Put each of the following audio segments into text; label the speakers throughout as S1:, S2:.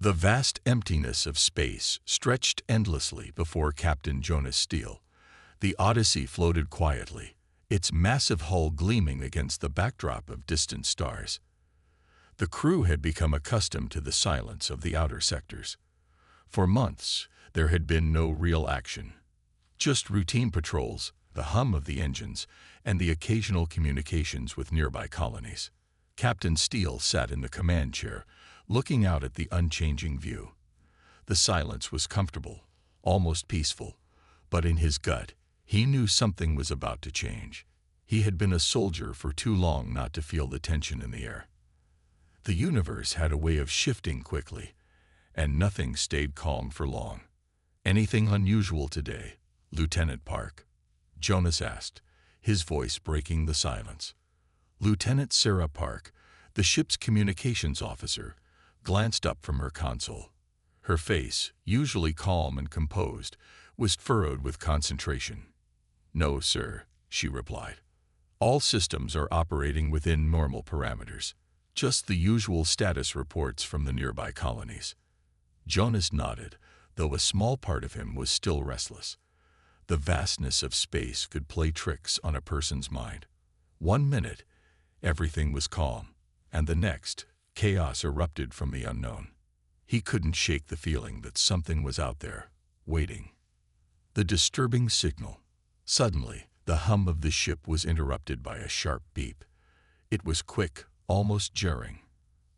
S1: The vast emptiness of space stretched endlessly before Captain Jonas Steele. The Odyssey floated quietly, its massive hull gleaming against the backdrop of distant stars. The crew had become accustomed to the silence of the outer sectors. For months, there had been no real action. Just routine patrols, the hum of the engines, and the occasional communications with nearby colonies. Captain Steele sat in the command chair, looking out at the unchanging view. The silence was comfortable, almost peaceful, but in his gut, he knew something was about to change. He had been a soldier for too long not to feel the tension in the air. The universe had a way of shifting quickly, and nothing stayed calm for long. "Anything unusual today, Lieutenant Park?" Jonas asked, his voice breaking the silence. Lieutenant Sarah Park, the ship's communications officer, glanced up from her console. Her face, usually calm and composed, was furrowed with concentration. "No, sir," she replied. "All systems are operating within normal parameters. Just the usual status reports from the nearby colonies." Jonas nodded, though a small part of him was still restless. The vastness of space could play tricks on a person's mind. 1 minute, everything was calm, and the next, chaos erupted from the unknown. He couldn't shake the feeling that something was out there, waiting. The disturbing signal. Suddenly, the hum of the ship was interrupted by a sharp beep. It was quick, almost jarring.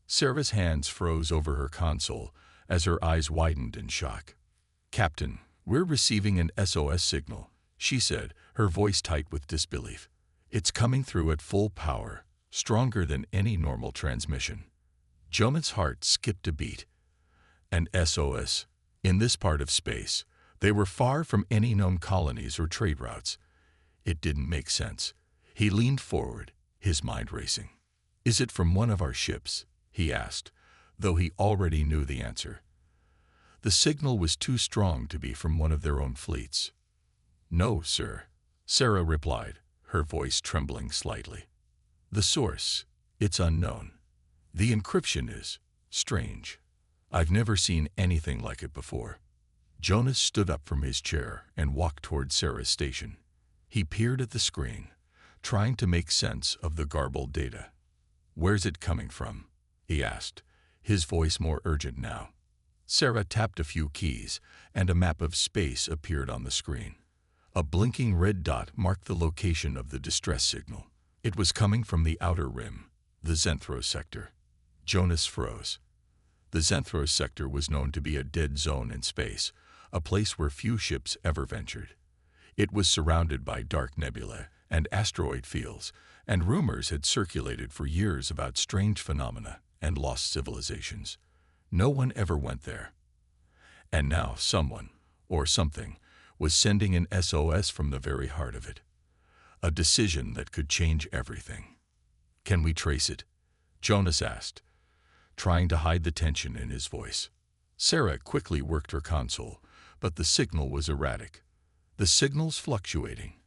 S1: Sarah's hands froze over her console as her eyes widened in shock. "Captain, we're receiving an SOS signal," she said, her voice tight with disbelief. "It's coming through at full power, stronger than any normal transmission." Jonas's heart skipped a beat. An SOS, in this part of space, they were far from any known colonies or trade routes. It didn't make sense. He leaned forward, his mind racing. "Is it from one of our ships?" he asked, though he already knew the answer. The signal was too strong to be from one of their own fleets. "No, sir," Sarah replied, her voice trembling slightly. "The source, it's unknown. The encryption is strange. I've never seen anything like it before." Jonas stood up from his chair and walked toward Sarah's station. He peered at the screen, trying to make sense of the garbled data. "Where's it coming from?" he asked, his voice more urgent now. Sarah tapped a few keys, and a map of space appeared on the screen. A blinking red dot marked the location of the distress signal. It was coming from the outer rim, the Zenthros sector. Jonas froze. The Zenthros sector was known to be a dead zone in space, a place where few ships ever ventured. It was surrounded by dark nebulae and asteroid fields, and rumors had circulated for years about strange phenomena and lost civilizations. No one ever went there. And now someone, or something, was sending an SOS from the very heart of it. A decision that could change everything. "Can we trace it?" Jonas asked, trying to hide the tension in his voice. Sarah quickly worked her console, but the signal was erratic. "The signal's fluctuating.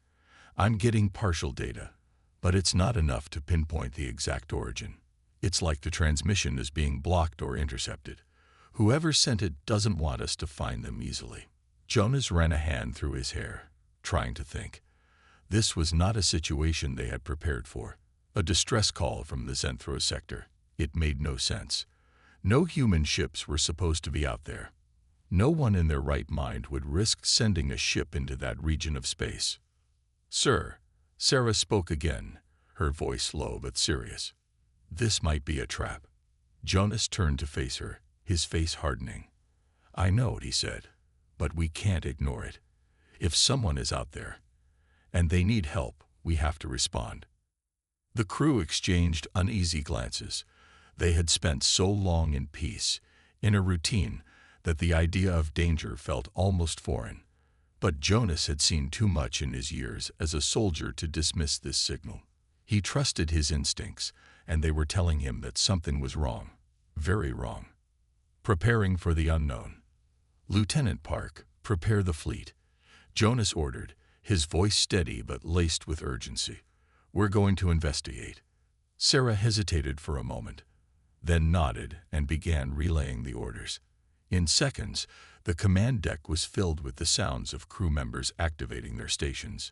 S1: I'm getting partial data, but it's not enough to pinpoint the exact origin. It's like the transmission is being blocked or intercepted. Whoever sent it doesn't want us to find them easily." Jonas ran a hand through his hair, trying to think. This was not a situation they had prepared for. A distress call from the Zenthros sector. It made no sense. No human ships were supposed to be out there. No one in their right mind would risk sending a ship into that region of space. "Sir," Sarah spoke again, her voice low but serious. "This might be a trap." Jonas turned to face her, his face hardening. "I know," he said, "but we can't ignore it. If someone is out there, and they need help, we have to respond." The crew exchanged uneasy glances. They had spent so long in peace, in a routine, that the idea of danger felt almost foreign. But Jonas had seen too much in his years as a soldier to dismiss this signal. He trusted his instincts, and they were telling him that something was wrong, very wrong. "Preparing for the unknown. Lieutenant Park, prepare the fleet," Jonas ordered, his voice steady but laced with urgency. "We're going to investigate." Sarah hesitated for a moment. then nodded and began relaying the orders. In seconds, the command deck was filled with the sounds of crew members activating their stations.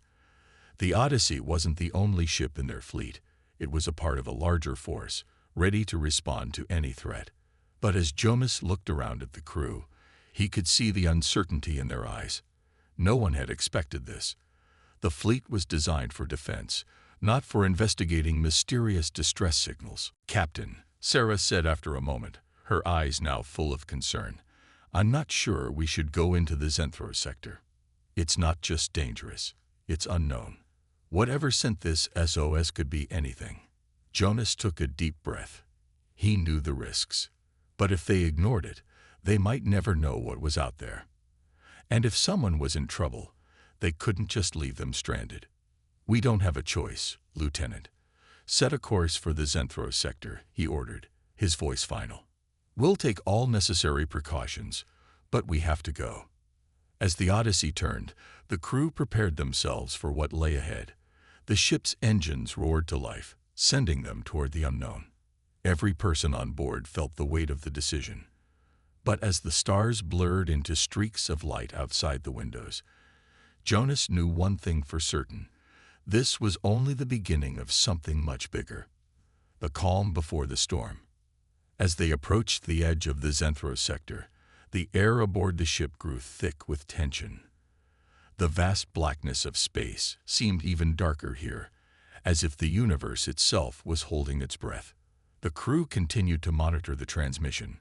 S1: The Odyssey wasn't the only ship in their fleet. It was a part of a larger force, ready to respond to any threat. But as Jonas looked around at the crew, he could see the uncertainty in their eyes. No one had expected this. The fleet was designed for defense, not for investigating mysterious distress signals. "Captain," Sarah said after a moment, her eyes now full of concern, "I'm not sure we should go into the Xenthros sector. It's not just dangerous, it's unknown. Whatever sent this SOS could be anything." Jonas took a deep breath. He knew the risks. But if they ignored it, they might never know what was out there. And if someone was in trouble, they couldn't just leave them stranded. "We don't have a choice, Lieutenant. Set a course for the Xenthros sector," he ordered, his voice final. "We'll take all necessary precautions, but we have to go." As the Odyssey turned, the crew prepared themselves for what lay ahead. The ship's engines roared to life, sending them toward the unknown. Every person on board felt the weight of the decision. But as the stars blurred into streaks of light outside the windows, Jonas knew one thing for certain. This was only the beginning of something much bigger. The calm before the storm. As they approached the edge of the Xenthros sector, the air aboard the ship grew thick with tension. The vast blackness of space seemed even darker here, as if the universe itself was holding its breath. The crew continued to monitor the transmission,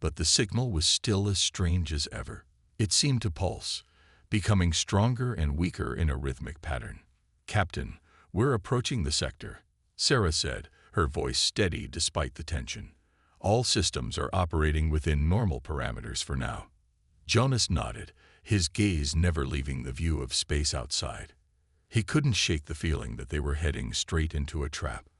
S1: but the signal was still as strange as ever. It seemed to pulse, becoming stronger and weaker in a rhythmic pattern. "Captain, we're approaching the sector," Sarah said, her voice steady despite the tension. "All systems are operating within normal parameters for now." Jonas nodded, his gaze never leaving the view of space outside. He couldn't shake the feeling that they were heading straight into a trap,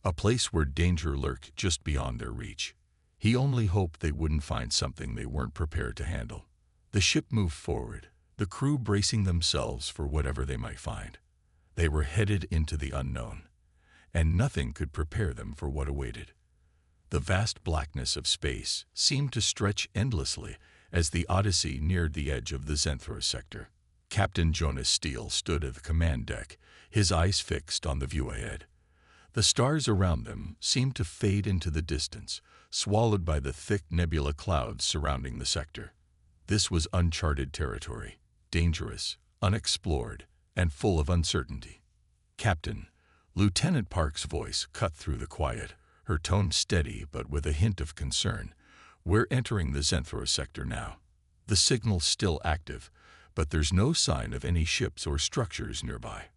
S1: a place where danger lurked just beyond their reach. He only hoped they wouldn't find something they weren't prepared to handle. The ship moved forward, the crew bracing themselves for whatever they might find. They were headed into the unknown, and nothing could prepare them for what awaited. The vast blackness of space seemed to stretch endlessly as the Odyssey neared the edge of the Xenthros sector. Captain Jonas Steele stood at the command deck, his eyes fixed on the view ahead. The stars around them seemed to fade into the distance, swallowed by the thick nebula clouds surrounding the sector. This was uncharted territory, dangerous, unexplored, and full of uncertainty. "Captain," Lieutenant Park's voice cut through the quiet, her tone steady but with a hint of concern. "We're entering the Xenthros sector now. The signal's still active, but there's no sign of any ships or structures nearby."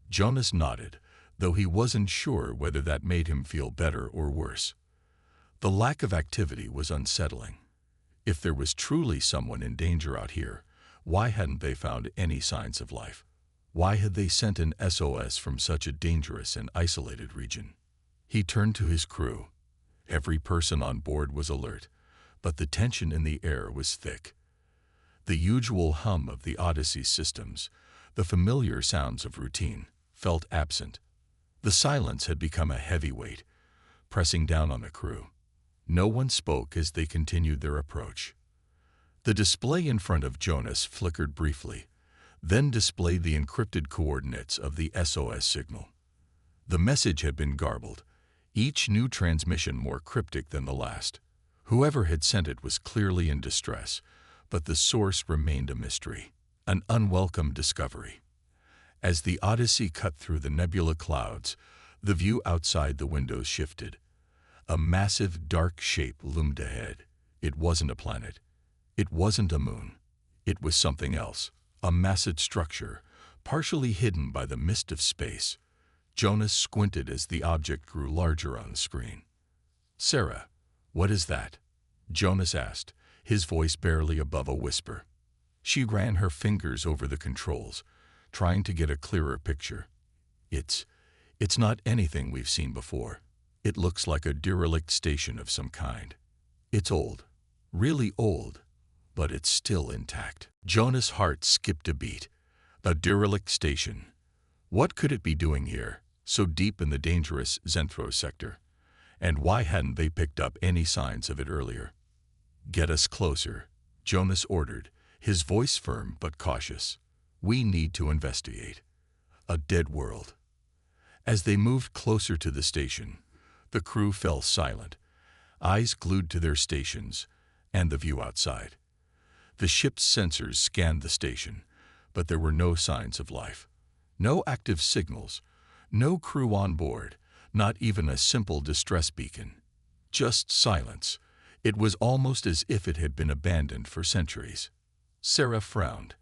S1: Jonas nodded, though he wasn't sure whether that made him feel better or worse. The lack of activity was unsettling. If there was truly someone in danger out here, why hadn't they found any signs of life? Why had they sent an SOS from such a dangerous and isolated region? He turned to his crew. Every person on board was alert, but the tension in the air was thick. The usual hum of the Odyssey systems, the familiar sounds of routine, felt absent. The silence had become a heavy weight, pressing down on the crew. No one spoke as they continued their approach. The display in front of Jonas flickered briefly, then displayed the encrypted coordinates of the SOS signal. The message had been garbled, each new transmission more cryptic than the last. Whoever had sent it was clearly in distress, but the source remained a mystery, an unwelcome discovery. As the Odyssey cut through the nebula clouds, the view outside the windows shifted. A massive, dark shape loomed ahead. It wasn't a planet. It wasn't a moon. It was something else, a massive structure, partially hidden by the mist of space. Jonas squinted as the object grew larger on the screen. "Sarah, what is that?" Jonas asked, his voice barely above a whisper. She ran her fingers over the controls, trying to get a clearer picture. It's not anything we've seen before. It looks like a derelict station of some kind. It's old, really old, but it's still intact." Jonas' heart skipped a beat. A derelict station. What could it be doing here, so deep in the dangerous Xenthros sector? And why hadn't they picked up any signs of it earlier? "Get us closer," Jonas ordered, his voice firm but cautious. "We need to investigate. A dead world." As they moved closer to the station, the crew fell silent, eyes glued to their stations and the view outside. The ship's sensors scanned the station, but there were no signs of life. No active signals, no crew on board, not even a simple distress beacon. Just silence. It was almost as if it had been abandoned for centuries. Sarah frowned,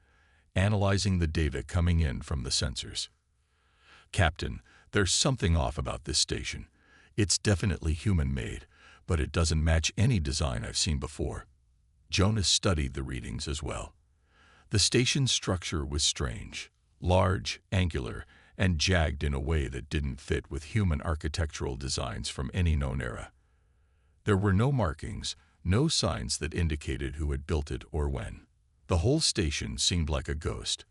S1: analyzing the data coming in from the sensors. "Captain, there's something off about this station. It's definitely human-made, but it doesn't match any design I've seen before." Jonas studied the readings as well. The station's structure was strange, large, angular, and jagged in a way that didn't fit with human architectural designs from any known era. There were no markings, no signs that indicated who had built it or when. The whole station seemed like a ghost,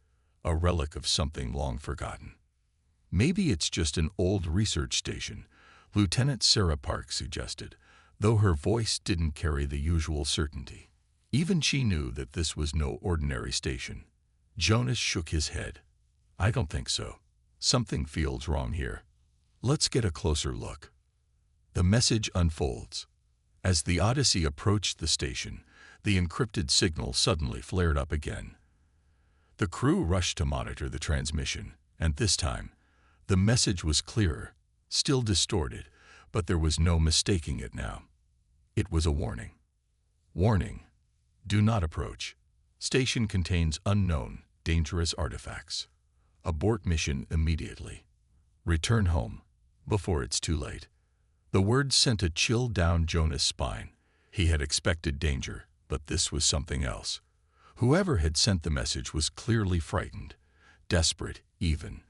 S1: a relic of something long forgotten. "Maybe it's just an old research station," Lieutenant Sarah Park suggested, though her voice didn't carry the usual certainty. Even she knew that this was no ordinary station. Jonas shook his head. "I don't think so. Something feels wrong here. Let's get a closer look." The message unfolds. As the Odyssey approached the station, the encrypted signal suddenly flared up again. The crew rushed to monitor the transmission, and this time, the message was clearer, still distorted, but there was no mistaking it now. It was a warning. "Warning. Do not approach. Station contains unknown, dangerous artifacts. Abort mission immediately. Return home, before it's too late." The words sent a chill down Jonas' spine. He had expected danger, but this was something else. Whoever had sent the message was clearly frightened, desperate even.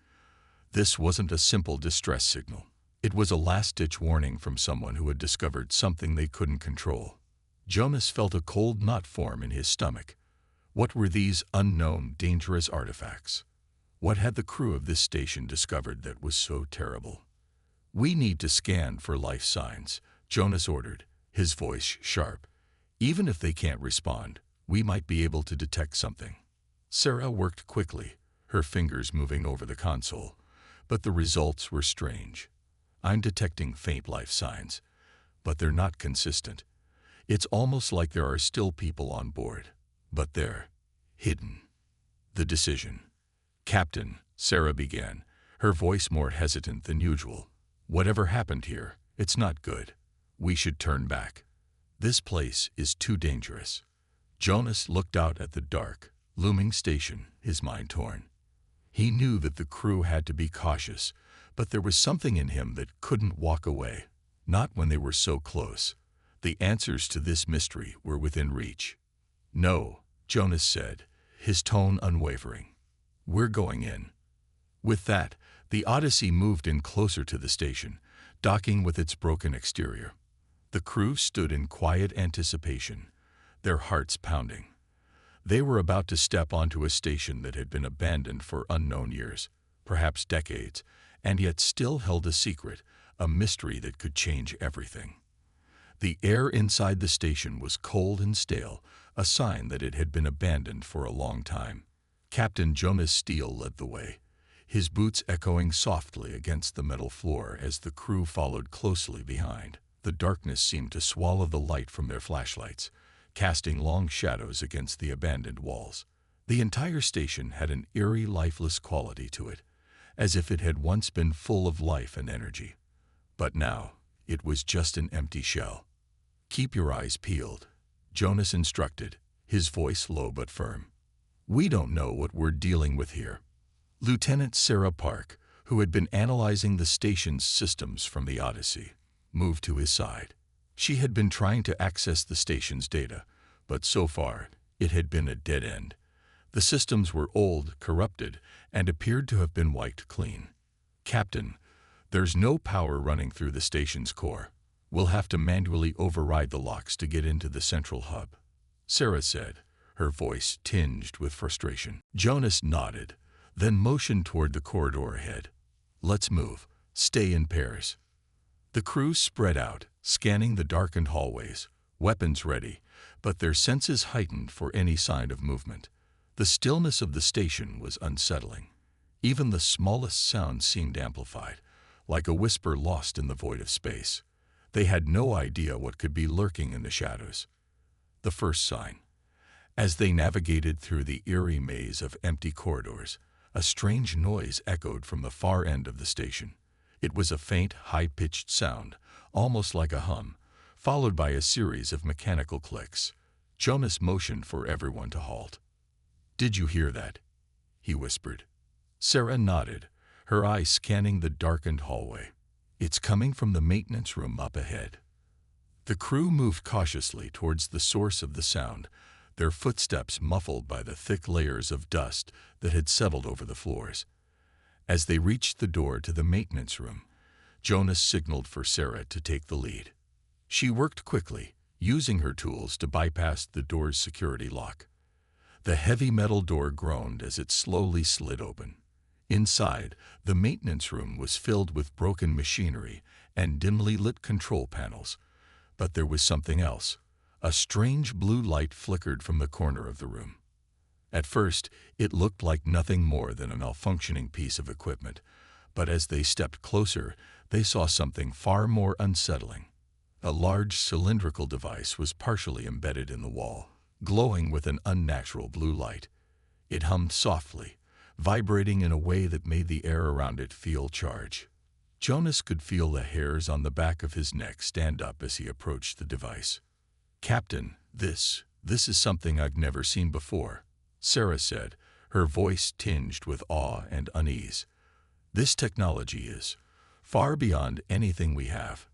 S1: This wasn't a simple distress signal. It was a last-ditch warning from someone who had discovered something they couldn't control. Jonas felt a cold knot form in his stomach. What were these unknown, dangerous artifacts? What had the crew of this station discovered that was so terrible? "We need to scan for life signs," Jonas ordered, his voice sharp. "Even if they can't respond, we might be able to detect something." Sarah worked quickly, her fingers moving over the console, but the results were strange. "I'm detecting faint life signs, but they're not consistent. It's almost like there are still people on board, but they're hidden." The decision. "Captain," Sarah began, her voice more hesitant than usual. "Whatever happened here, it's not good. We should turn back. This place is too dangerous." Jonas looked out at the dark, looming station, his mind torn. He knew that the crew had to be cautious, but there was something in him that couldn't walk away, not when they were so close. The answers to this mystery were within reach. "No," Jonas said, his tone unwavering. "We're going in." With that, the Odyssey moved in closer to the station, docking with its broken exterior. The crew stood in quiet anticipation, their hearts pounding. They were about to step onto a station that had been abandoned for unknown years, perhaps decades, and yet still held a secret, a mystery that could change everything. The air inside the station was cold and stale, a sign that it had been abandoned for a long time. Captain Jonas Steele led the way, his boots echoing softly against the metal floor as the crew followed closely behind. The darkness seemed to swallow the light from their flashlights, casting long shadows against the abandoned walls. The entire station had an eerie, lifeless quality to it, as if it had once been full of life and energy. But now, it was just an empty shell. "Keep your eyes peeled," Jonas instructed, his voice low but firm. "We don't know what we're dealing with here." Lieutenant Sarah Park, who had been analyzing the station's systems from the Odyssey, moved to his side. She had been trying to access the station's data, but so far, it had been a dead end. The systems were old, corrupted, and appeared to have been wiped clean. "Captain, there's no power running through the station's core. We'll have to manually override the locks to get into the central hub," Sarah said, her voice tinged with frustration. Jonas nodded, then motioned toward the corridor ahead. "Let's move. Stay in pairs." The crew spread out, scanning the darkened hallways, weapons ready, but their senses heightened for any sign of movement. The stillness of the station was unsettling. Even the smallest sound seemed amplified, like a whisper lost in the void of space. They had no idea what could be lurking in the shadows. The first sign. As they navigated through the eerie maze of empty corridors, a strange noise echoed from the far end of the station. It was a faint, high-pitched sound, almost like a hum, followed by a series of mechanical clicks. Jonas motioned for everyone to halt. "Did you hear that?" he whispered. Sarah nodded, her eyes scanning the darkened hallway. "It's coming from the maintenance room up ahead." The crew moved cautiously towards the source of the sound, their footsteps muffled by the thick layers of dust that had settled over the floors. As they reached the door to the maintenance room, Jonas signaled for Sarah to take the lead. She worked quickly, using her tools to bypass the door's security lock. The heavy metal door groaned as it slowly slid open. Inside, the maintenance room was filled with broken machinery and dimly lit control panels. But there was something else. A strange blue light flickered from the corner of the room. At first, it looked like nothing more than a malfunctioning piece of equipment, but as they stepped closer, they saw something far more unsettling. A large cylindrical device was partially embedded in the wall, glowing with an unnatural blue light. It hummed softly, vibrating in a way that made the air around it feel charged. Jonas could feel the hairs on the back of his neck stand up as he approached the device. "Captain, this is something I've never seen before," Sarah said, her voice tinged with awe and unease. "This technology is far beyond anything we have.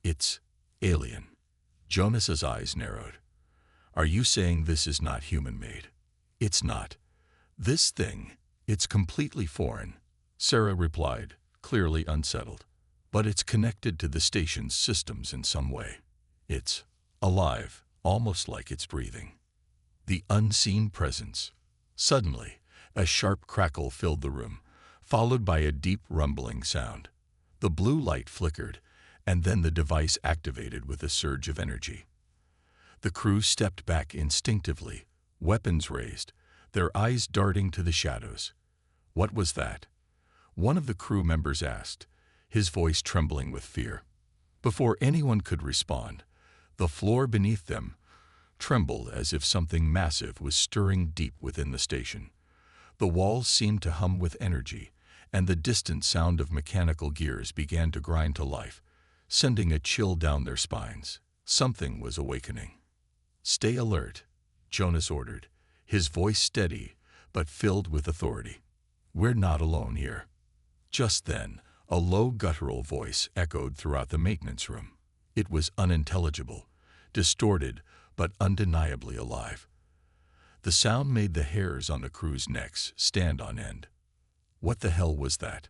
S1: It's alien." Jonas's eyes narrowed. "Are you saying this is not human-made?" "It's not. This thing, it's completely foreign," Sarah replied, clearly unsettled. "But it's connected to the station's systems in some way. It's alive, almost like it's breathing." The unseen presence. Suddenly, a sharp crackle filled the room, followed by a deep rumbling sound. The blue light flickered, and then the device activated with a surge of energy. The crew stepped back instinctively, weapons raised, their eyes darting to the shadows. "What was that?" one of the crew members asked, his voice trembling with fear. Before anyone could respond, the floor beneath them trembled as if something massive was stirring deep within the station. The walls seemed to hum with energy, and the distant sound of mechanical gears began to grind to life, sending a chill down their spines. Something was awakening. "Stay alert," Jonas ordered, his voice steady but filled with authority. "We're not alone here." Just then, a low guttural voice echoed throughout the maintenance room. It was unintelligible, distorted, but undeniably alive. The sound made the hairs on the crew's necks stand on end. "What the hell was that?"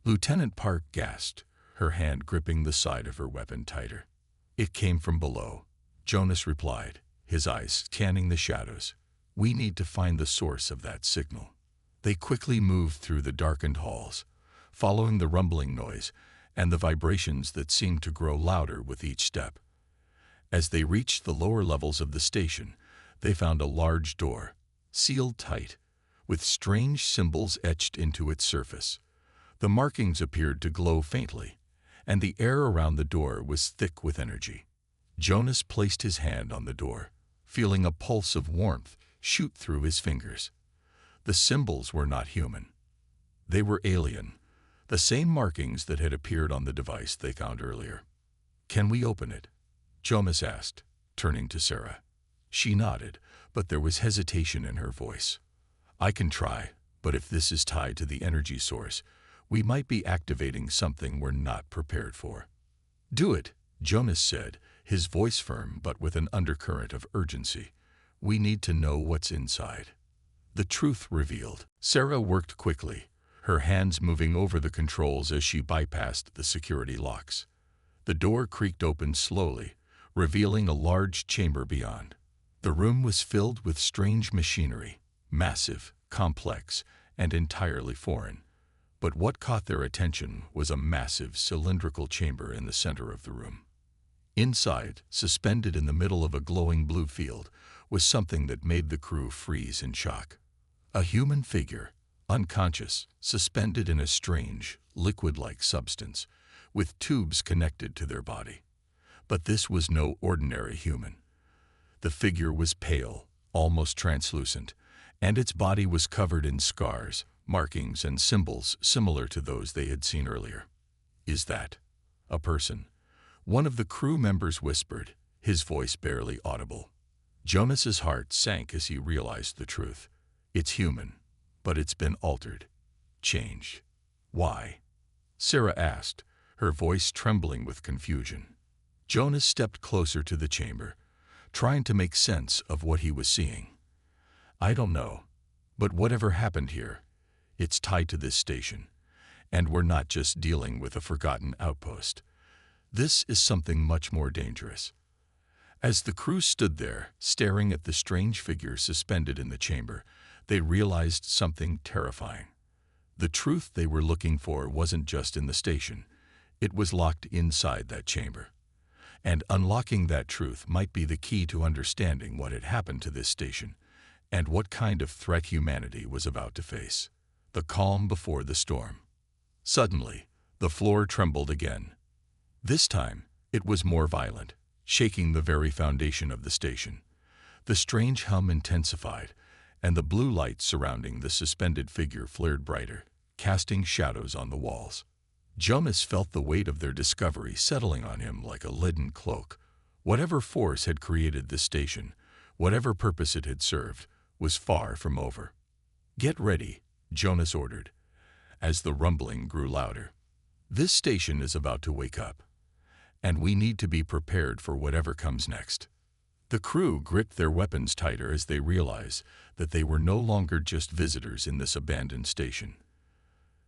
S1: Lieutenant Park gasped, her hand gripping the side of her weapon tighter. "It came from below," Jonas replied, his eyes scanning the shadows. "We need to find the source of that signal." They quickly moved through the darkened halls, following the rumbling noise and the vibrations that seemed to grow louder with each step. As they reached the lower levels of the station, they found a large door, sealed tight, with strange symbols etched into its surface. The markings appeared to glow faintly, and the air around the door was thick with energy. Jonas placed his hand on the door, feeling a pulse of warmth shoot through his fingers. The symbols were not human. They were alien, the same markings that had appeared on the device they found earlier. "Can we open it?" Jonas asked, turning to Sarah. She nodded, but there was hesitation in her voice. "I can try, but if this is tied to the energy source, we might be activating something we're not prepared for." "Do it," Jonas said, his voice firm but with an undercurrent of urgency. "We need to know what's inside." The truth revealed. Sarah worked quickly, her hands moving over the controls as she bypassed the security locks. The door creaked open slowly, revealing a large chamber beyond. The room was filled with strange machinery, massive, complex, and entirely foreign. But what caught their attention was a massive cylindrical chamber in the center of the room. Inside, suspended in the middle of a glowing blue field, was something that made the crew freeze in shock. A human figure, unconscious, suspended in a strange, liquid-like substance, with tubes connected to their body. But this was no ordinary human. The figure was pale, almost translucent, and its body was covered in scars, markings, and symbols similar to those they had seen earlier. "Is that a person?" one of the crew members whispered, his voice barely audible. Jonas's heart sank as he realized the truth. It's human, but it's been altered, changed. "Why?" Sarah asked, her voice trembling with confusion. Jonas stepped closer to the chamber, trying to make sense of what he was seeing. "I don't know, but whatever happened here, it's tied to this station, and we're not just dealing with a forgotten outpost. This is something much more dangerous." As the crew stood there, staring at the strange figure suspended in the chamber, they realized something terrifying. The truth they were looking for wasn't just in the station. It was locked inside that chamber. And unlocking that truth might be the key to understanding what had happened to this station and what kind of threat humanity was about to face. The calm before the storm. Suddenly, the floor trembled again. This time, it was more violent, shaking the very foundation of the station. The strange hum intensified, and the blue light surrounding the suspended figure flared brighter, casting shadows on the walls. Jonas felt the weight of their discovery settling on him like a leaden cloak. Whatever force had created this station, whatever purpose it had served, was far from over. "Get ready," Jonas ordered, as the rumbling grew louder. "This station is about to wake up, and we need to be prepared for whatever comes next." The crew gripped their weapons tighter as they realized that they were no longer just visitors in this abandoned station.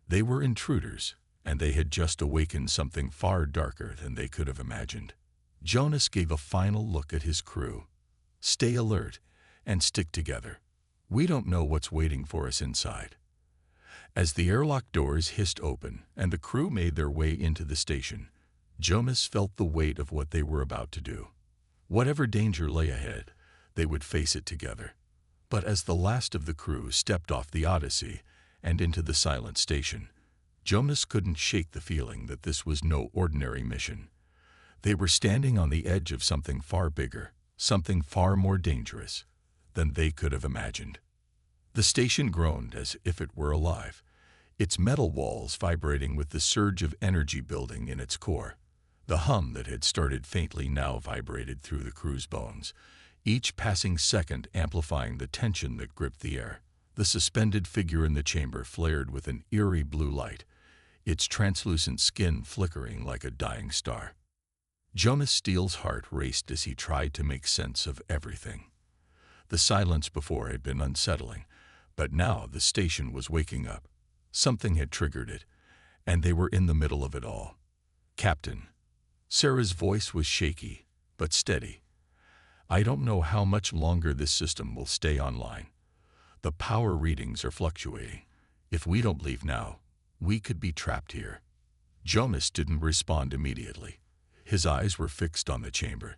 S1: They were intruders, and they had just awakened something far darker than they could have imagined. Jonas gave a final look at his crew. "Stay alert and stick together. We don't know what's waiting for us inside." As the airlock doors hissed open and the crew made their way into the station, Jonas felt the weight of what they were about to do. Whatever danger lay ahead, they would face it together. But as the last of the crew stepped off the Odyssey and into the silent station, Jonas couldn't shake the feeling that this was no ordinary mission. They were standing on the edge of something far bigger, something far more dangerous than they could have imagined. The station groaned as if it were alive, its metal walls vibrating with the surge of energy building in its core. The hum that had started faintly now vibrated through the crew's bones, each passing second amplifying the tension that gripped the air. The suspended figure in the chamber flared with an eerie blue light, its translucent skin flickering like a dying star. Jonas Steele's heart raced as he tried to make sense of everything. The silence before had been unsettling, but now the station was waking up. Something had triggered it, and they were in the middle of it all. "Captain." Sarah's voice was shaky, but steady. "I don't know how much longer this system will stay online. The power readings are fluctuating. If we don't leave now, we could be trapped here." Jonas didn't respond immediately. His eyes were fixed on the chamber,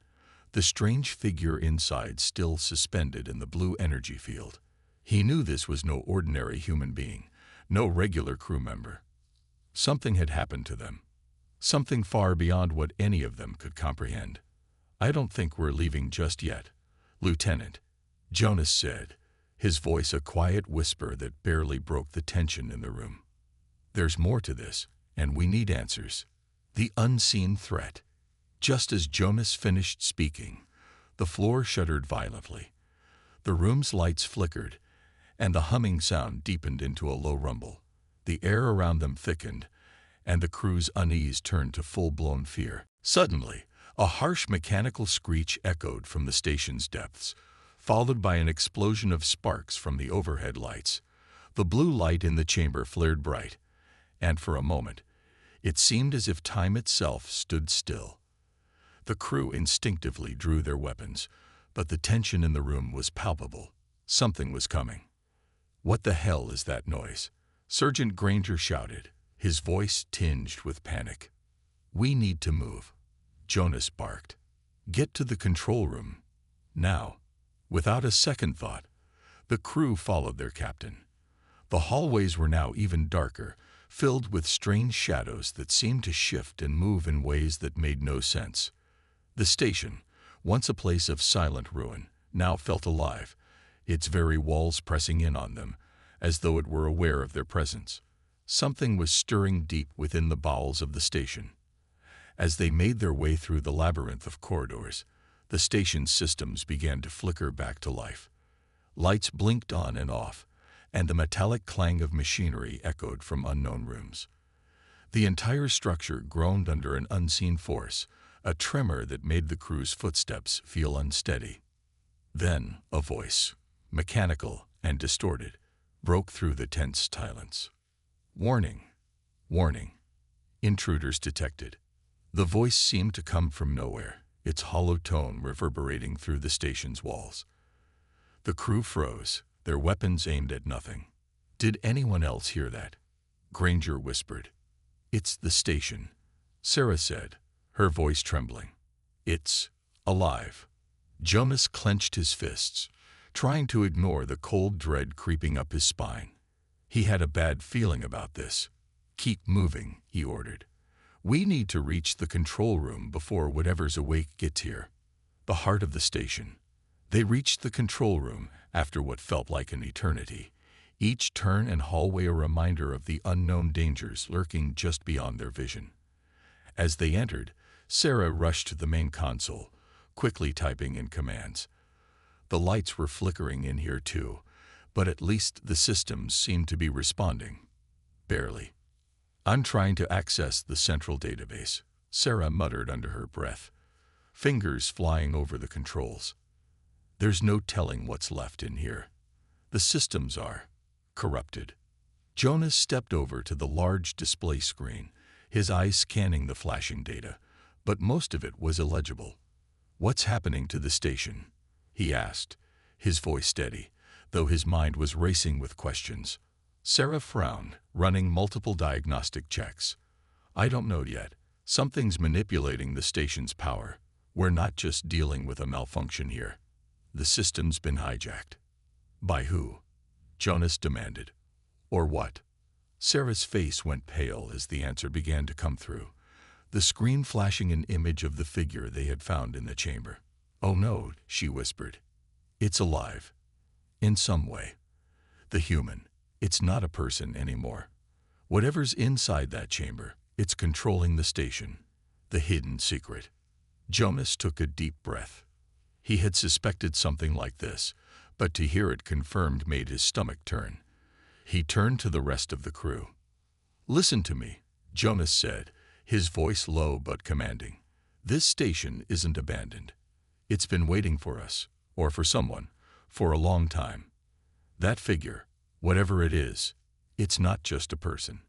S1: the strange figure inside still suspended in the blue energy field. He knew this was no ordinary human being, no regular crew member. Something had happened to them. Something far beyond what any of them could comprehend. "I don't think we're leaving just yet, Lieutenant," Jonas said, his voice a quiet whisper that barely broke the tension in the room. "There's more to this, and we need answers." The unseen threat. Just as Jonas finished speaking, the floor shuddered violently. The room's lights flickered, and the humming sound deepened into a low rumble. The air around them thickened, and the crew's unease turned to full-blown fear. Suddenly, a harsh mechanical screech echoed from the station's depths, followed by an explosion of sparks from the overhead lights. The blue light in the chamber flared bright, and for a moment, it seemed as if time itself stood still. The crew instinctively drew their weapons, but the tension in the room was palpable. Something was coming. "What the hell is that noise?" Sergeant Granger shouted, his voice tinged with panic. "We need to move," Jonas barked. "Get to the control room. Now." Without a second thought, the crew followed their captain. The hallways were now even darker, filled with strange shadows that seemed to shift and move in ways that made no sense. The station, once a place of silent ruin, now felt alive, its very walls pressing in on them, as though it were aware of their presence. Something was stirring deep within the bowels of the station. As they made their way through the labyrinth of corridors, the station's systems began to flicker back to life. Lights blinked on and off, and the metallic clang of machinery echoed from unknown rooms. The entire structure groaned under an unseen force, a tremor that made the crew's footsteps feel unsteady. Then a voice, mechanical and distorted, broke through the tense silence. "Warning! Warning! Intruders detected." The voice seemed to come from nowhere, its hollow tone reverberating through the station's walls. The crew froze, their weapons aimed at nothing. "Did anyone else hear that?" Granger whispered. "It's the station," Sarah said, her voice trembling. "It's alive." Jonas clenched his fists, trying to ignore the cold dread creeping up his spine. He had a bad feeling about this. "Keep moving," he ordered. "We need to reach the control room before whatever's awake gets here." The heart of the station. They reached the control room after what felt like an eternity, each turn and hallway a reminder of the unknown dangers lurking just beyond their vision. As they entered, Sarah rushed to the main console, quickly typing in commands. The lights were flickering in here too, but at least the systems seemed to be responding. Barely. "I'm trying to access the central database," Sarah muttered under her breath, fingers flying over the controls. "There's no telling what's left in here. The systems are corrupted." Jonas stepped over to the large display screen, his eyes scanning the flashing data, but most of it was illegible. "What's happening to the station?" he asked, his voice steady, though his mind was racing with questions. Sarah frowned, running multiple diagnostic checks. "I don't know yet. Something's manipulating the station's power. We're not just dealing with a malfunction here. The system's been hijacked." "By who?" Jonas demanded. "Or what?" Sarah's face went pale as the answer began to come through, the screen flashing an image of the figure they had found in the chamber. "Oh no," she whispered. "It's alive. In some way. The human. It's not a person anymore. Whatever's inside that chamber, it's controlling the station. The hidden secret." Jonas took a deep breath. He had suspected something like this, but to hear it confirmed made his stomach turn. He turned to the rest of the crew. "Listen to me," Jonas said, his voice low but commanding. "This station isn't abandoned. It's been waiting for us, or for someone, for a long time. That figure, whatever it is, it's not just a person.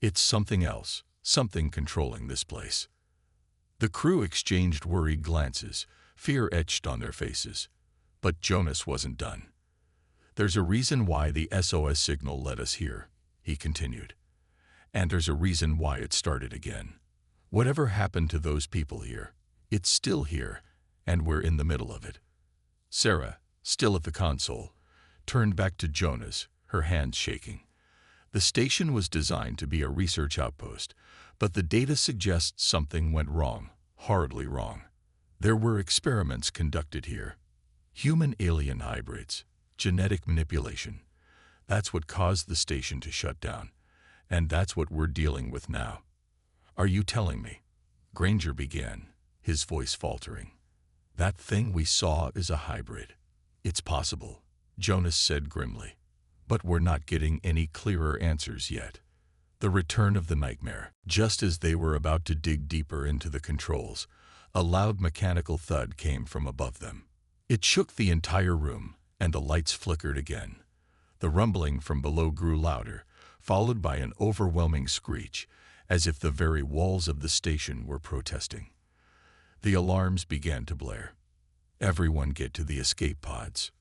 S1: It's something else, something controlling this place." The crew exchanged worried glances, fear etched on their faces. But Jonas wasn't done. "There's a reason why the SOS signal led us here," he continued. "And there's a reason why it started again. Whatever happened to those people here, it's still here, and we're in the middle of it." Sarah, still at the console, turned back to Jonas, her hands shaking. "The station was designed to be a research outpost, but the data suggests something went wrong, horribly wrong. There were experiments conducted here. Human-alien hybrids, genetic manipulation. That's what caused the station to shut down, and that's what we're dealing with now." "Are you telling me?" Granger began, his voice faltering. "That thing we saw is a hybrid." "It's possible," Jonas said grimly. "But we're not getting any clearer answers yet." The return of the nightmare. Just as they were about to dig deeper into the controls, a loud mechanical thud came from above them. It shook the entire room, and the lights flickered again. The rumbling from below grew louder, followed by an overwhelming screech, as if the very walls of the station were protesting. The alarms began to blare. "Everyone get to the escape pods,"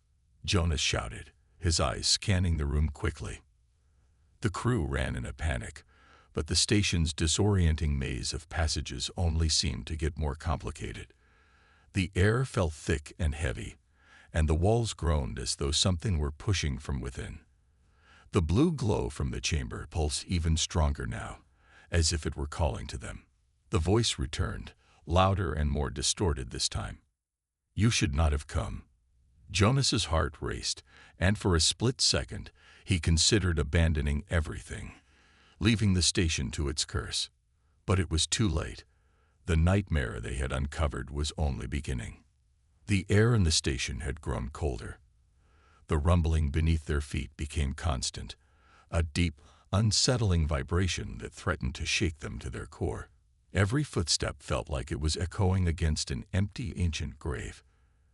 S1: Jonas shouted, his eyes scanning the room quickly. The crew ran in a panic, but the station's disorienting maze of passages only seemed to get more complicated. The air felt thick and heavy, and the walls groaned as though something were pushing from within. The blue glow from the chamber pulsed even stronger now, as if it were calling to them. The voice returned, louder and more distorted this time. "You should not have come." Jonas's heart raced, and for a split second, he considered abandoning everything, leaving the station to its curse. But it was too late. The nightmare they had uncovered was only beginning. The air in the station had grown colder. The rumbling beneath their feet became constant, a deep, unsettling vibration that threatened to shake them to their core. Every footstep felt like it was echoing against an empty, ancient grave.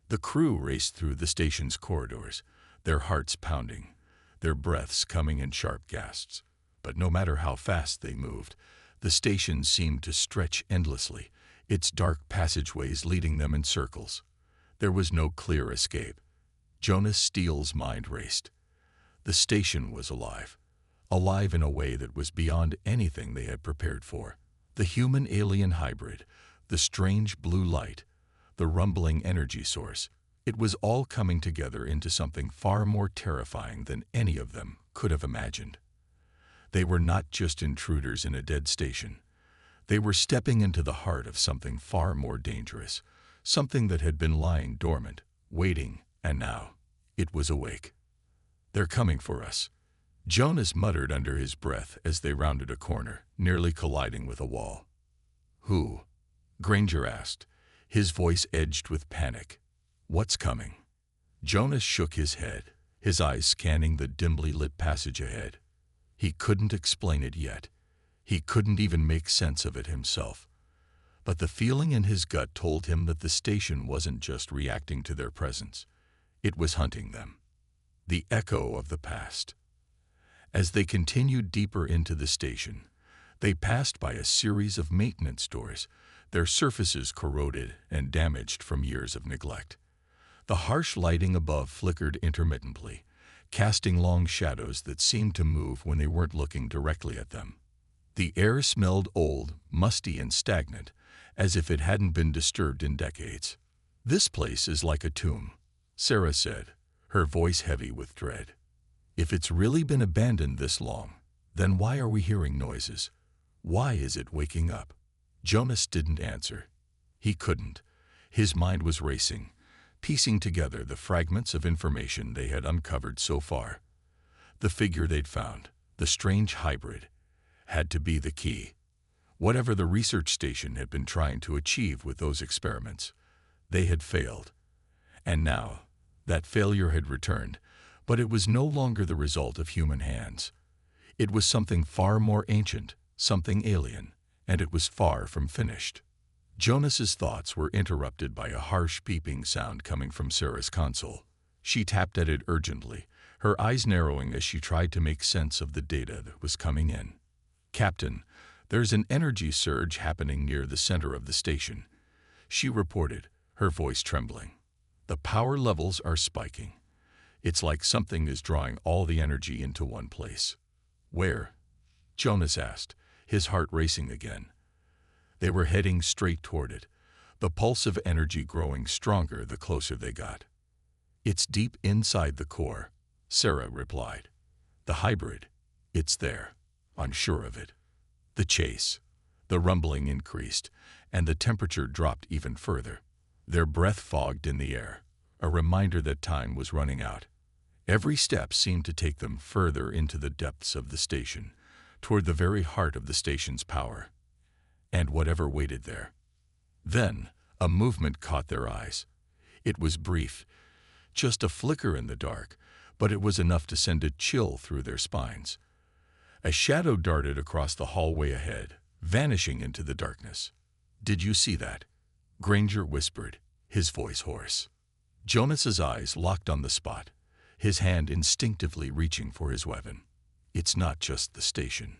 S1: The crew raced through the station's corridors, their hearts pounding, their breaths coming in sharp gasps. But no matter how fast they moved, the station seemed to stretch endlessly, its dark passageways leading them in circles. There was no clear escape. Jonas Steele's mind raced. The station was alive in a way that was beyond anything they had prepared for. The human-alien hybrid, the strange blue light, the rumbling energy source, it was all coming together into something far more terrifying than any of them could have imagined. They were not just intruders in a dead station. They were stepping into the heart of something far more dangerous, something that had been lying dormant, waiting, and now it was awake. "They're coming for us," Jonas muttered under his breath as they rounded a corner, nearly colliding with a wall. "Who?" Granger asked, his voice edged with panic. "What's coming?" Jonas shook his head, his eyes scanning the dimly lit passage ahead. He couldn't explain it yet. He couldn't even make sense of it himself. But the feeling in his gut told him that the station wasn't just reacting to their presence. It was hunting them. The echo of the past. As they continued deeper into the station, they passed by a series of maintenance doors, their surfaces corroded and damaged from years of neglect. The harsh lighting above flickered intermittently, casting long shadows that seemed to move when they weren't looking directly at them. The air smelled old, musty, and stagnant, as if it hadn't been disturbed in decades. "This place is like a tomb," Sarah said, her voice heavy with dread. "If it's really been abandoned this long, then why are we hearing noises? Why is it waking up?" Jonas didn't answer. He couldn't. His mind was racing, piecing together the fragments of information they had uncovered so far. The figure they'd found, the strange hybrid, had to be the key. Whatever the research station had been trying to achieve with those experiments, they had failed. And now, that failure had returned, but it was no longer the result of human hands. It was something far more ancient, something alien, and it was far from finished. Jonas's thoughts were interrupted by a harsh beeping sound coming from Sarah's console. She tapped at it urgently, her eyes narrowing as she tried to make sense of the data that was coming in. "Captain, there's an energy surge happening near the center of the station," she reported, her voice trembling. "The power levels are spiking. It's like something is drawing all the energy into one place." "Where?" Jonas asked, his heart racing again. They were heading straight toward it, the pulse of energy growing stronger the closer they got. "It's deep inside the core," Sarah replied. "The hybrid, it's there. I'm sure of it." The chase. The rumbling increased, and the temperature dropped even further. Their breath fogged in the air, a reminder that time was running out. Every step seemed to take them further into the depths of the station, toward the very heart of the station's power, and whatever waited there. Then, a movement caught their eyes. It was brief, just a flicker in the dark, but it was enough to send a chill through their spines. A shadow darted across the hallway ahead, vanishing into the darkness. "Did you see that?" Granger whispered, his voice hoarse. Jonas's eyes locked on the spot, his hand instinctively reaching for his weapon. "It's not just the station.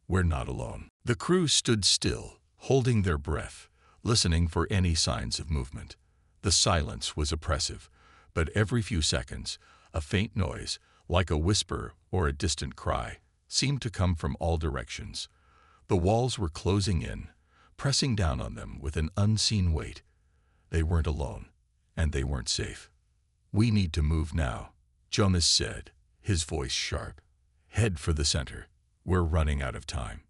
S1: We're not alone." The crew stood still, holding their breath, listening for any signs of movement. The silence was oppressive, but every few seconds, a faint noise, like a whisper or a distant cry, seemed to come from all directions. The walls were closing in, pressing down on them with an unseen weight. They weren't alone, and they weren't safe. "We need to move now," Jonas said, his voice sharp. "Head for the center. We're running out of time."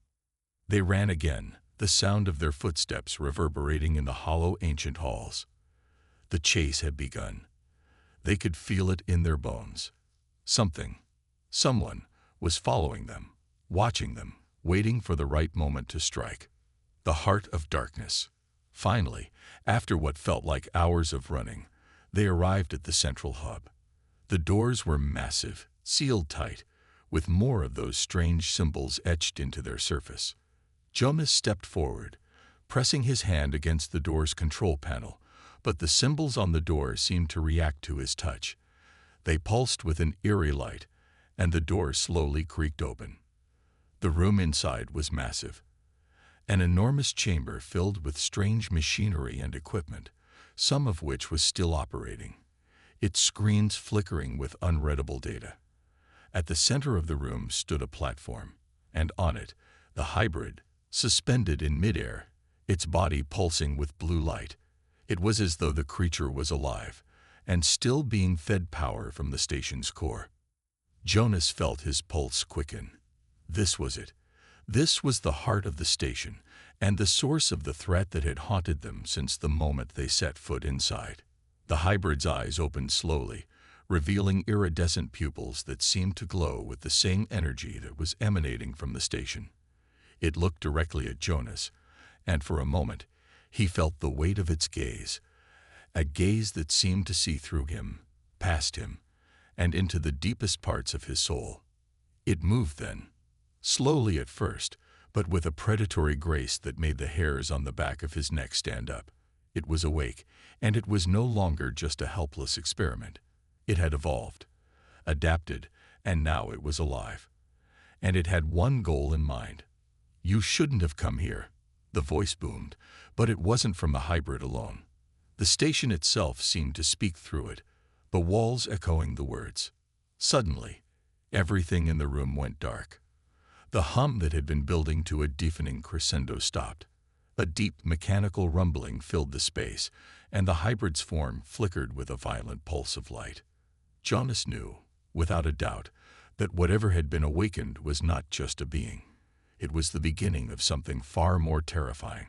S1: They ran again, the sound of their footsteps reverberating in the hollow ancient halls. The chase had begun. They could feel it in their bones. Someone was following them, watching them, waiting for the right moment to strike. The heart of darkness. Finally, after what felt like hours of running, they arrived at the central hub. The doors were massive, sealed tight, with more of those strange symbols etched into their surface. Jonas stepped forward, pressing his hand against the door's control panel, but the symbols on the door seemed to react to his touch. They pulsed with an eerie light, and the door slowly creaked open. The room inside was massive. An enormous chamber filled with strange machinery and equipment, some of which was still operating, its screens flickering with unreadable data. At the center of the room stood a platform, and on it, the hybrid, suspended in midair, its body pulsing with blue light. It was as though the creature was alive, and still being fed power from the station's core. Jonas felt his pulse quicken. This was it. This was the heart of the station, and the source of the threat that had haunted them since the moment they set foot inside. The hybrid's eyes opened slowly, revealing iridescent pupils that seemed to glow with the same energy that was emanating from the station. It looked directly at Jonas, and for a moment, he felt the weight of its gaze, a gaze that seemed to see through him, past him, and into the deepest parts of his soul. It moved then, slowly at first, but with a predatory grace that made the hairs on the back of his neck stand up. It was awake, and it was no longer just a helpless experiment. It had evolved, adapted, and now it was alive. And it had one goal in mind. "You shouldn't have come here," the voice boomed, but it wasn't from the hybrid alone. The station itself seemed to speak through it, the walls echoing the words. Suddenly, everything in the room went dark. The hum that had been building to a deafening crescendo stopped. A deep mechanical rumbling filled the space, and the hybrid's form flickered with a violent pulse of light. Jonas knew, without a doubt, that whatever had been awakened was not just a being. It was the beginning of something far more terrifying,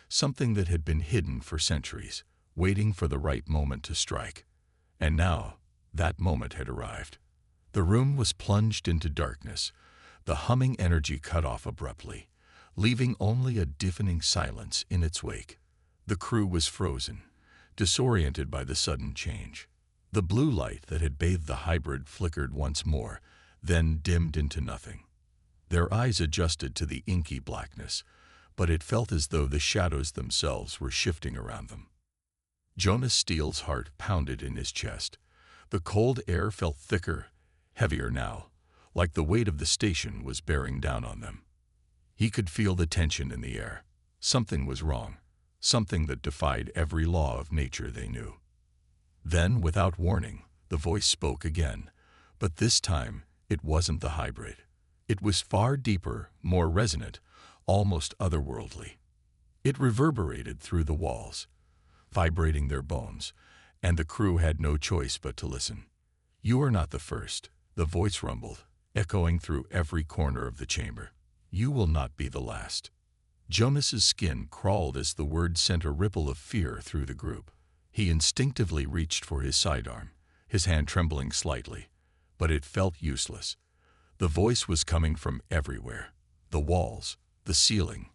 S1: something that had been hidden for centuries, waiting for the right moment to strike. And now, that moment had arrived. The room was plunged into darkness, the humming energy cut off abruptly, leaving only a deafening silence in its wake. The crew was frozen, disoriented by the sudden change. The blue light that had bathed the hybrid flickered once more, then dimmed into nothing. Their eyes adjusted to the inky blackness, but it felt as though the shadows themselves were shifting around them. Jonas Steele's heart pounded in his chest. The cold air felt thicker, heavier now, like the weight of the station was bearing down on them. He could feel the tension in the air. Something was wrong, something that defied every law of nature they knew. Then, without warning, the voice spoke again, but this time it wasn't the hybrid. It was far deeper, more resonant, almost otherworldly. It reverberated through the walls, vibrating their bones, and the crew had no choice but to listen. "You are not the first," the voice rumbled, echoing through every corner of the chamber. "You will not be the last." Jonas's skin crawled as the word sent a ripple of fear through the group. He instinctively reached for his sidearm, his hand trembling slightly, but it felt useless. The voice was coming from everywhere, the walls, the ceiling,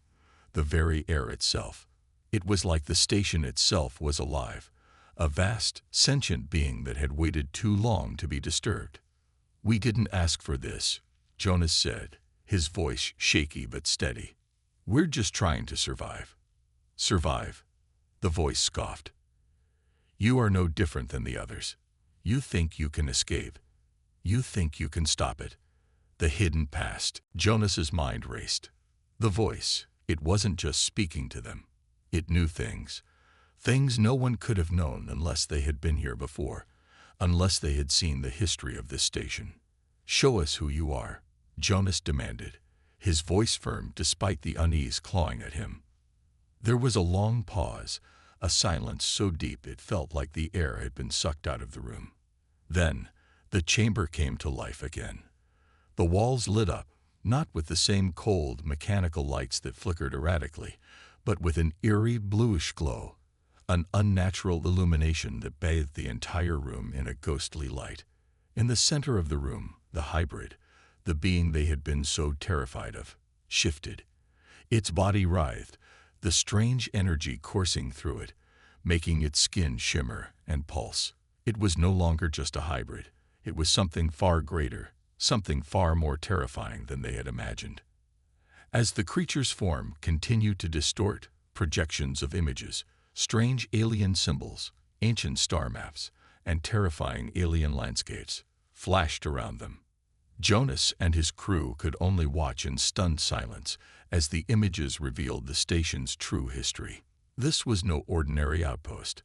S1: the very air itself. It was like the station itself was alive, a vast, sentient being that had waited too long to be disturbed. "We didn't ask for this," Jonas said, his voice shaky but steady. "We're just trying to survive." "Survive?" the voice scoffed. "You are no different than the others. You think you can escape. You think you can stop it. The hidden past." Jonas's mind raced. The voice, it wasn't just speaking to them. It knew things. Things no one could have known unless they had been here before, unless they had seen the history of this station. "Show us who you are," Jonas demanded, his voice firm despite the unease clawing at him. There was a long pause, a silence so deep it felt like the air had been sucked out of the room. Then, the chamber came to life again. The walls lit up, not with the same cold, mechanical lights that flickered erratically, but with an eerie bluish glow, an unnatural illumination that bathed the entire room in a ghostly light. In the center of the room, the hybrid, the being they had been so terrified of, shifted. Its body writhed, the strange energy coursing through it, making its skin shimmer and pulse. It was no longer just a hybrid. It was something far greater, something far more terrifying than they had imagined. As the creature's form continued to distort, projections of images, strange alien symbols, ancient star maps, and terrifying alien landscapes flashed around them. Jonas and his crew could only watch in stunned silence as the images revealed the station's true history. This was no ordinary outpost.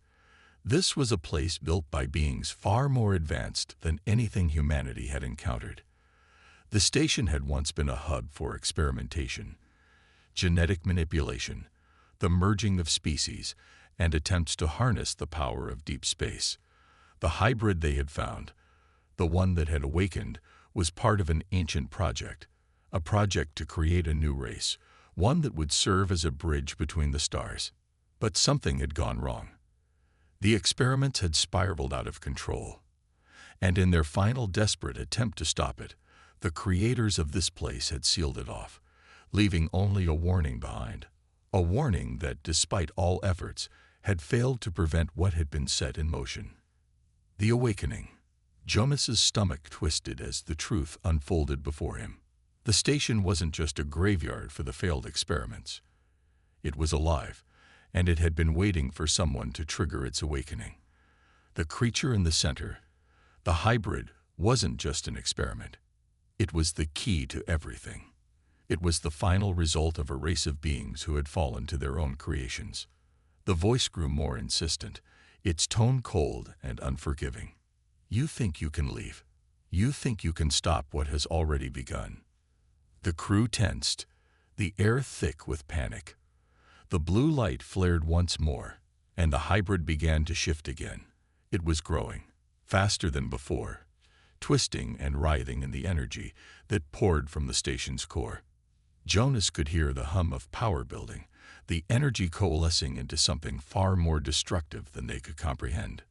S1: This was a place built by beings far more advanced than anything humanity had encountered. The station had once been a hub for experimentation, genetic manipulation, the merging of species, and attempts to harness the power of deep space. The hybrid they had found, the one that had awakened, was part of an ancient project, a project to create a new race, one that would serve as a bridge between the stars. But something had gone wrong. The experiments had spiraled out of control, and in their final desperate attempt to stop it, the creators of this place had sealed it off, leaving only a warning behind, a warning that, despite all efforts, had failed to prevent what had been set in motion. The awakening. Jonas's stomach twisted as the truth unfolded before him. The station wasn't just a graveyard for the failed experiments. It was alive, and it had been waiting for someone to trigger its awakening. The creature in the center, the hybrid, wasn't just an experiment. It was the key to everything. It was the final result of a race of beings who had fallen to their own creations. The voice grew more insistent, its tone cold and unforgiving. You think you can leave. You think you can stop what has already begun. The crew tensed, the air thick with panic. The blue light flared once more, and the hybrid began to shift again. It was growing, faster than before, twisting and writhing in the energy that poured from the station's core. Jonas could hear the hum of power building, the energy coalescing into something far more destructive than they could comprehend.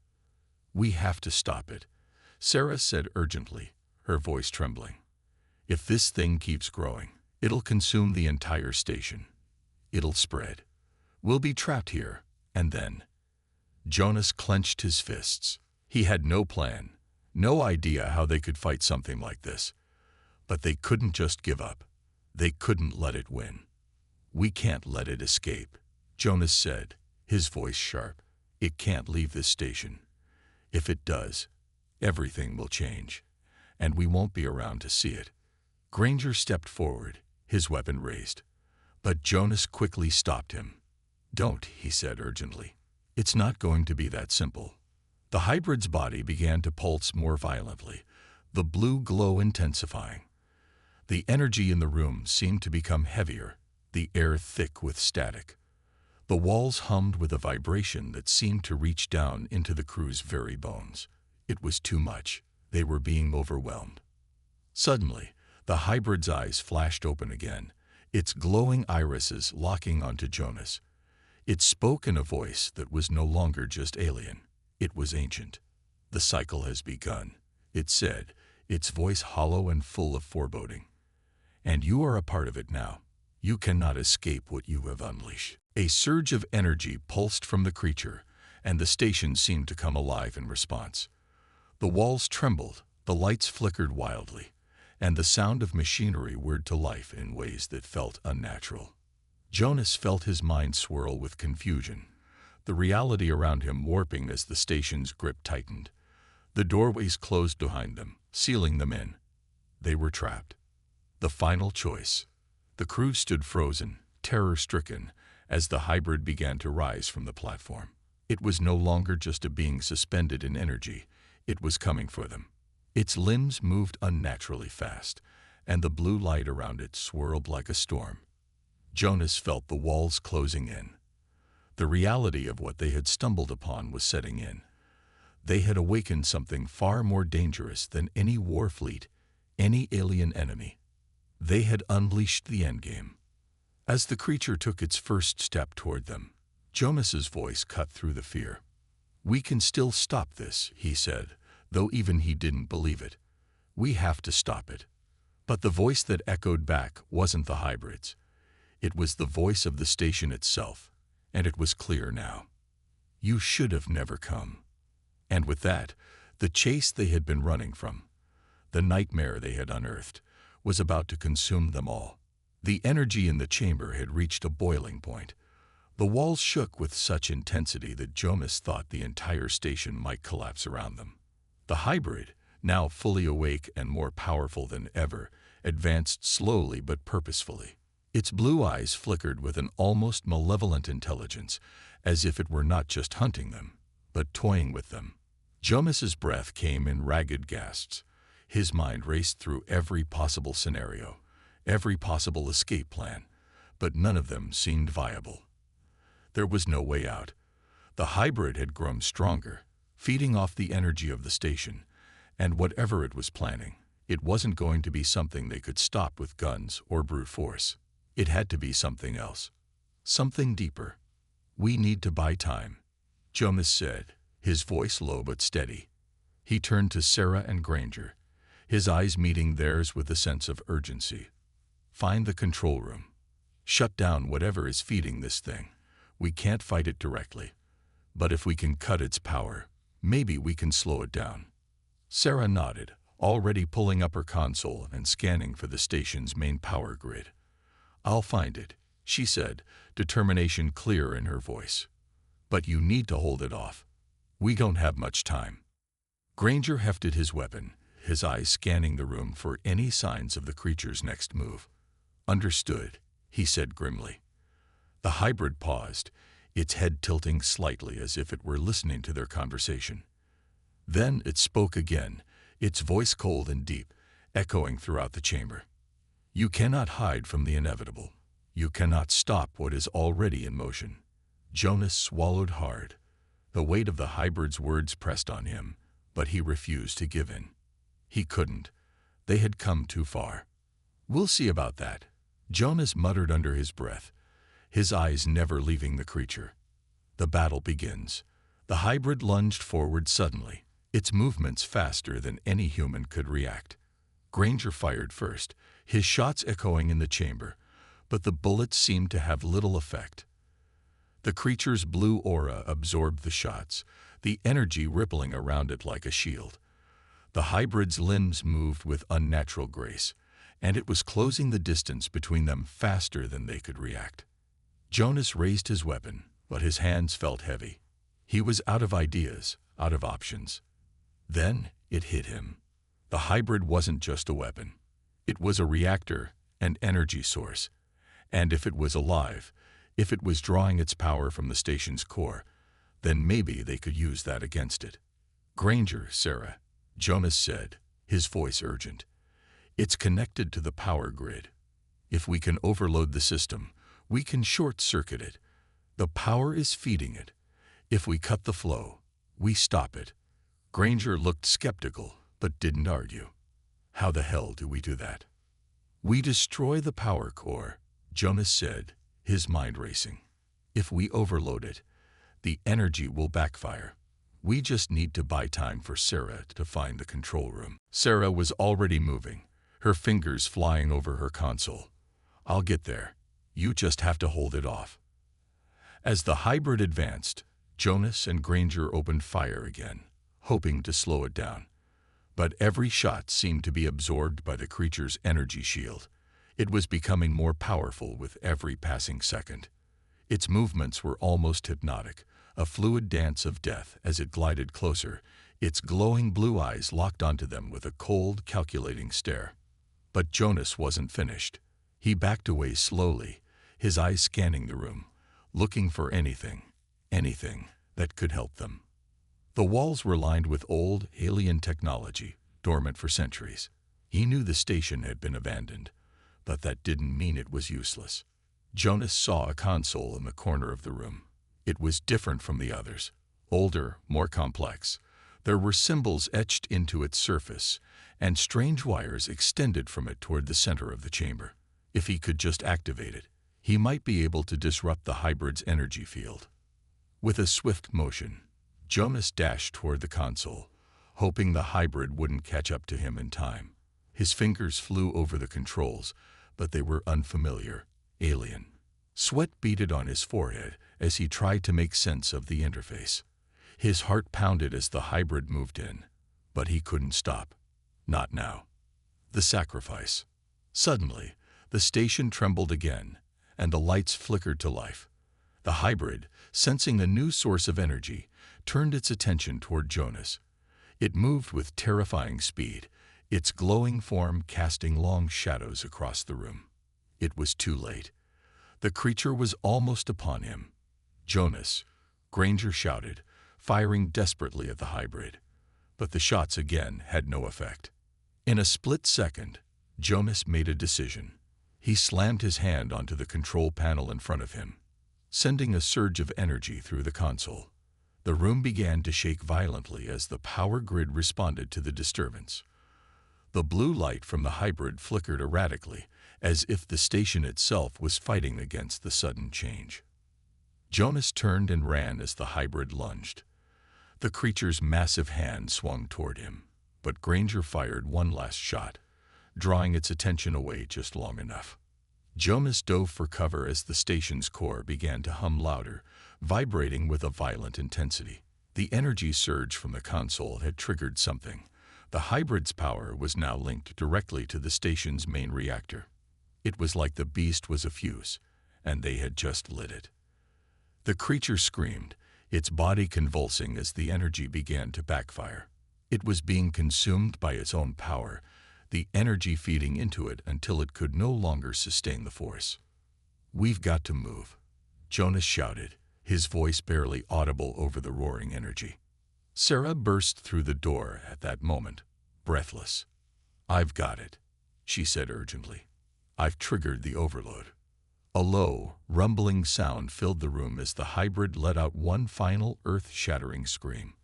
S1: "We have to stop it," Sarah said urgently, her voice trembling. "If this thing keeps growing, it'll consume the entire station. It'll spread. We'll be trapped here, and then..." Jonas clenched his fists. He had no plan, no idea how they could fight something like this. But they couldn't just give up. They couldn't let it win. "We can't let it escape," Jonas said, his voice sharp. "It can't leave this station. If it does, everything will change, and we won't be around to see it." Granger stepped forward, his weapon raised. But Jonas quickly stopped him. "Don't," he said urgently. "It's not going to be that simple." The hybrid's body began to pulse more violently, the blue glow intensifying. The energy in the room seemed to become heavier, the air thick with static. The walls hummed with a vibration that seemed to reach down into the crew's very bones. It was too much. They were being overwhelmed. Suddenly, the hybrid's eyes flashed open again, its glowing irises locking onto Jonas. It spoke in a voice that was no longer just alien. It was ancient. "The cycle has begun," it said, its voice hollow and full of foreboding. "And you are a part of it now. You cannot escape what you have unleashed." A surge of energy pulsed from the creature, and the station seemed to come alive in response. The walls trembled, the lights flickered wildly, and the sound of machinery whirred to life in ways that felt unnatural. Jonas felt his mind swirl with confusion, the reality around him warping as the station's grip tightened. The doorways closed behind them, sealing them in. They were trapped. The final choice. The crew stood frozen, terror-stricken, as the hybrid began to rise from the platform. It was no longer just a being suspended in energy. It was coming for them. Its limbs moved unnaturally fast, and the blue light around it swirled like a storm. Jonas felt the walls closing in. The reality of what they had stumbled upon was setting in. They had awakened something far more dangerous than any war fleet, any alien enemy. They had unleashed the endgame. As the creature took its first step toward them, Jonas's voice cut through the fear. "We can still stop this," he said, though even he didn't believe it. "We have to stop it." But the voice that echoed back wasn't the hybrids. It was the voice of the station itself, and it was clear now. "You should have never come." And with that, the chase they had been running from, the nightmare they had unearthed, was about to consume them all. The energy in the chamber had reached a boiling point. The walls shook with such intensity that Jonas thought the entire station might collapse around them. The hybrid, now fully awake and more powerful than ever, advanced slowly but purposefully. Its blue eyes flickered with an almost malevolent intelligence, as if it were not just hunting them, but toying with them. Jonas's breath came in ragged gasps. His mind raced through every possible scenario, every possible escape plan, but none of them seemed viable. There was no way out. The hybrid had grown stronger, feeding off the energy of the station, and whatever it was planning, it wasn't going to be something they could stop with guns or brute force. It had to be something else, something deeper. "We need to buy time," Jonas said, his voice low but steady. He turned to Sarah and Granger, his eyes meeting theirs with a sense of urgency. "Find the control room. Shut down whatever is feeding this thing. We can't fight it directly, but if we can cut its power, maybe we can slow it down." Sarah nodded, already pulling up her console and scanning for the station's main power grid. "I'll find it," she said, determination clear in her voice. "But you need to hold it off. We don't have much time." Granger hefted his weapon, his eyes scanning the room for any signs of the creature's next move. "Understood," he said grimly. The hybrid paused, its head tilting slightly as if it were listening to their conversation. Then it spoke again, its voice cold and deep, echoing throughout the chamber. "You cannot hide from the inevitable. You cannot stop what is already in motion." Jonas swallowed hard. The weight of the hybrid's words pressed on him, but he refused to give in. He couldn't. They had come too far. "We'll see about that," Jonas muttered under his breath, his eyes never leaving the creature. The battle begins. The hybrid lunged forward suddenly, its movements faster than any human could react. Granger fired first, his shots echoing in the chamber, but the bullets seemed to have little effect. The creature's blue aura absorbed the shots, the energy rippling around it like a shield. The hybrid's limbs moved with unnatural grace, and it was closing the distance between them faster than they could react. Jonas raised his weapon, but his hands felt heavy. He was out of ideas, out of options. Then it hit him. The hybrid wasn't just a weapon. It was a reactor, an energy source. And if it was alive, if it was drawing its power from the station's core, then maybe they could use that against it. "Granger, Sarah," Jonas said, his voice urgent. "It's connected to the power grid. If we can overload the system, we can short-circuit it. The power is feeding it. If we cut the flow, we stop it." Granger looked skeptical, but didn't argue. "How the hell do we do that?" "We destroy the power core," Jonas said, his mind racing. "If we overload it, the energy will backfire. We just need to buy time for Sarah to find the control room." Sarah was already moving, her fingers flying over her console. "I'll get there. You just have to hold it off." As the hybrid advanced, Jonas and Granger opened fire again, hoping to slow it down. But every shot seemed to be absorbed by the creature's energy shield. It was becoming more powerful with every passing second. Its movements were almost hypnotic, a fluid dance of death as it glided closer, its glowing blue eyes locked onto them with a cold, calculating stare. But Jonas wasn't finished. He backed away slowly, his eyes scanning the room, looking for anything that could help them. The walls were lined with old, alien technology, dormant for centuries. He knew the station had been abandoned, but that didn't mean it was useless. Jonas saw a console in the corner of the room. It was different from the others, older, more complex. There were symbols etched into its surface, and strange wires extended from it toward the center of the chamber. If he could just activate it, he might be able to disrupt the hybrid's energy field. With a swift motion, Jonas dashed toward the console, hoping the hybrid wouldn't catch up to him in time. His fingers flew over the controls, but they were unfamiliar, alien. Sweat beaded on his forehead as he tried to make sense of the interface. His heart pounded as the hybrid moved in, but he couldn't stop. Not now. The sacrifice. Suddenly, the station trembled again, and the lights flickered to life. The hybrid, sensing a new source of energy, turned its attention toward Jonas. It moved with terrifying speed, its glowing form casting long shadows across the room. It was too late. The creature was almost upon him. "Jonas," Granger shouted, firing desperately at the hybrid. But the shots again had no effect. In a split second, Jonas made a decision. He slammed his hand onto the control panel in front of him, sending a surge of energy through the console. The room began to shake violently as the power grid responded to the disturbance. The blue light from the hybrid flickered erratically, as if the station itself was fighting against the sudden change. Jonas turned and ran as the hybrid lunged. The creature's massive hand swung toward him, but Granger fired one last shot, drawing its attention away just long enough. Jonas dove for cover as the station's core began to hum louder, vibrating with a violent intensity. The energy surge from the console had triggered something. The hybrid's power was now linked directly to the station's main reactor. It was like the beast was a fuse, and they had just lit it. The creature screamed, its body convulsing as the energy began to backfire. It was being consumed by its own power, the energy feeding into it until it could no longer sustain the force. "We've got to move," Jonas shouted, his voice barely audible over the roaring energy. Sarah burst through the door at that moment, breathless. "I've got it," she said urgently. "I've triggered the overload." A low, rumbling sound filled the room as the hybrid let out one final earth-shattering scream.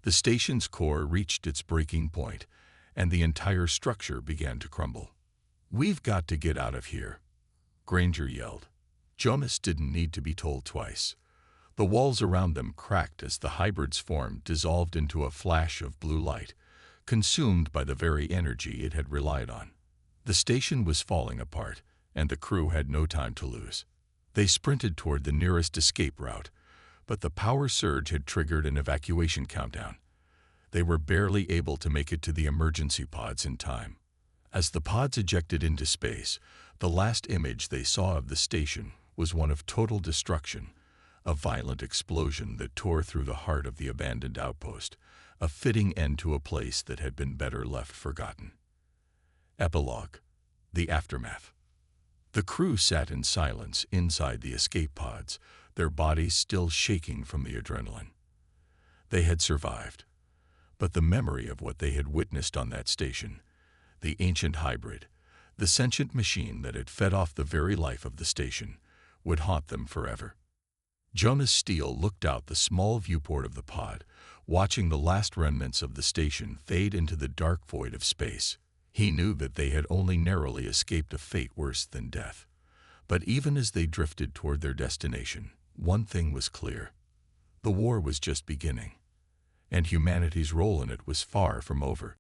S1: The station's core reached its breaking point, and the entire structure began to crumble. "We've got to get out of here," Granger yelled. Jonas didn't need to be told twice. The walls around them cracked as the hybrid's form dissolved into a flash of blue light, consumed by the very energy it had relied on. The station was falling apart, and the crew had no time to lose. They sprinted toward the nearest escape route, but the power surge had triggered an evacuation countdown. They were barely able to make it to the emergency pods in time. As the pods ejected into space, the last image they saw of the station was one of total destruction, a violent explosion that tore through the heart of the abandoned outpost, a fitting end to a place that had been better left forgotten. Epilogue: The Aftermath. The crew sat in silence inside the escape pods, their bodies still shaking from the adrenaline. They had survived, but the memory of what they had witnessed on that station, the ancient hybrid, the sentient machine that had fed off the very life of the station, would haunt them forever. Jonas Steele looked out the small viewport of the pod, watching the last remnants of the station fade into the dark void of space. He knew that they had only narrowly escaped a fate worse than death. But even as they drifted toward their destination, one thing was clear. The war was just beginning, and humanity's role in it was far from over.